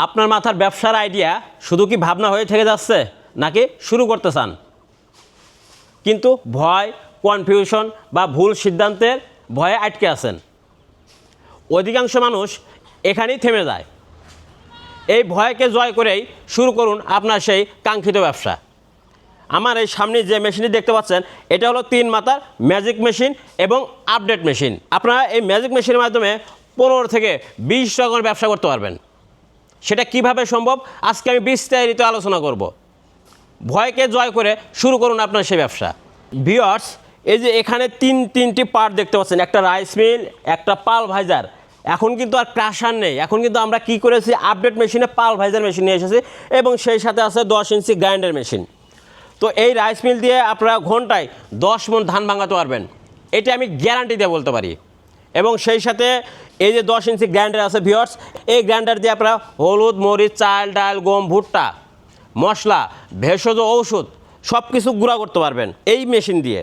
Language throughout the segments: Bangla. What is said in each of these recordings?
আপনার মাথার ব্যবসার আইডিয়া শুধু কি ভাবনা হয়ে থেকে যাচ্ছে নাকি শুরু করতে চান, কিন্তু ভয়, কনফিউশন বা ভুল সিদ্ধান্তের ভয়ে আটকে আছেন? অধিকাংশ মানুষ এখানেই থেমে যায়। এই ভয়কে জয় করেই শুরু করুন আপনার সেই কাঙ্ক্ষিত ব্যবসা। আমার এই সামনে যে মেশিনটি দেখতে পাচ্ছেন, এটা হলো 3 মাথার ম্যাজিক মেশিন এবং আপডেট মেশিন। আপনারা এই ম্যাজিক মেশিনের মাধ্যমে 15 থেকে 20 রকমের ব্যবসা করতে পারবেন। সেটা কিভাবে সম্ভব আজকে আমি বিস্তারিত আলোচনা করব। ভয়কে জয় করে শুরু করুন আপনার সেই ব্যবসা। ভিউয়ার্স, এই যে এখানে তিনটি পার্ট দেখতে পাচ্ছেন, একটা রাইস মিল, একটা পাল ভাইজার। এখন কিন্তু আর ক্রাশার নেই, এখন কিন্তু আমরা কি করেছি, আপডেট মেশিনে পাল ভাইজার মেশিন নিয়ে এসেছি এবং সেই সাথে আছে 10 ইঞ্চি গ্রাইন্ডার মেশিন। তো এই রাইস মিল দিয়ে আপনারা ঘন্টায় 10 মণ ধান ভাঙাতে পারবেন, এটা আমি গ্যারান্টি দিয়ে বলতে পারি। এবং সেই সাথে এই যে 10 ইঞ্চি গ্রাইন্ডার আছে ভিউয়ার্স, এই গ্রাইন্ডার দিয়ে আপনারা হলুদ, মরিচ, চাল, ডাল, গম, ভুট্টা, মশলা, ভেষজ ঔষধ সব কিছু গুঁড়া করতে পারবেন এই মেশিন দিয়ে।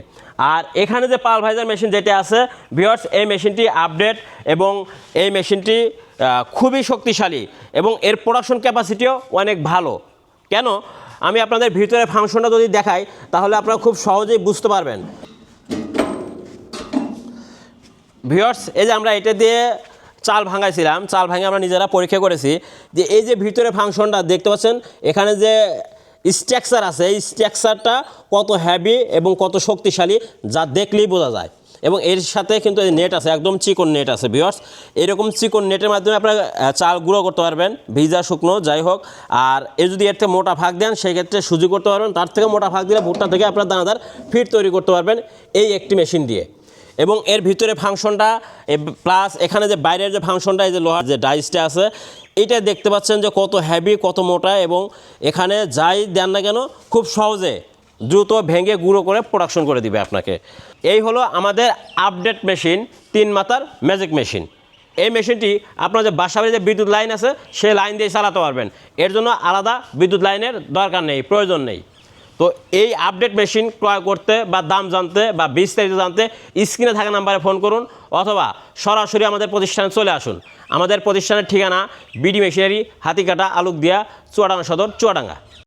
আর এখানে যে পাল ভাইজার মেশিন যেটা আছে ভিউয়ার্স, এই মেশিনটি আপডেট এবং এই মেশিনটি খুবই শক্তিশালী এবং এর প্রোডাকশন ক্যাপাসিটিও অনেক ভালো। কেন, আমি আপনাদের ভিতরে ফাংশনটা যদি দেখাই তাহলে আপনারা খুব সহজেই বুঝতে পারবেন। ভিউয়ার্স, এই যে আমরা এটা দিয়ে চাল ভাঙাইছিলাম, চাল ভাঙে আমরা নিজেরা পরীক্ষা করেছি যে এই যে ভিতরে ফাংশনটা দেখতে পাচ্ছেন, এখানে যে স্ট্রাকচার আছে, এই স্ট্রাকচারটা কত হ্যাভি এবং কত শক্তিশালী যা দেখলেই বোঝা যায়। এবং এর সাথে কিন্তু এই নেট আছে, একদম চিকন নেট আছে ভিউয়ার্স। এরকম চিকন নেটের মাধ্যমে আপনারা চাল গুঁড়ো করতে পারবেন, ভিজা শুকনো যাই হোক। আর এর যদি এর থেকে মোটা ভাগ দেন সেক্ষেত্রে সুজি করতে পারবেন, তার থেকে মোটা ভাগ দিলে ভুট্টা থেকে আপনার দানাদার ফিট তৈরি করতে পারবেন এই একটি মেশিন দিয়ে। এবং এর ভিতরে ফাংশনটা প্লাস এখানে যে বাইরের যে ফাংশনটা, এই যে লোহার যে ডাইসটা আছে, এইটা দেখতে পাচ্ছেন যে কত হ্যাভি, কত মোটা। এবং এখানে যাই দেন না কেন খুব সহজে দ্রুত ভেঙে গুঁড়ো করে প্রোডাকশন করে দিবে আপনাকে। এই হলো আমাদের আপডেট মেশিন, 3 মাথার ম্যাজিক মেশিন। এই মেশিনটি আপনার যে বাসা বাড়িতে বিদ্যুৎ লাইন আছে সেই লাইন দিয়ে চালাতে পারবেন, এর জন্য আলাদা বিদ্যুৎ লাইনের দরকার নেই, প্রয়োজন নেই। তো এই আপডেট মেশিন ক্রয় করতে বা দাম জানতে বা বিস্তারিত জানতে স্ক্রিনে থাকা নাম্বারে ফোন করুন অথবা সরাসরি আমাদের প্রতিষ্ঠানে চলে আসুন। আমাদের প্রতিষ্ঠানের ঠিকানা বিডি মেশিনারি, হাতিকাটা, আলুকদিয়া, চুয়াডাঙ্গা সদর, চুয়াডাঙ্গা।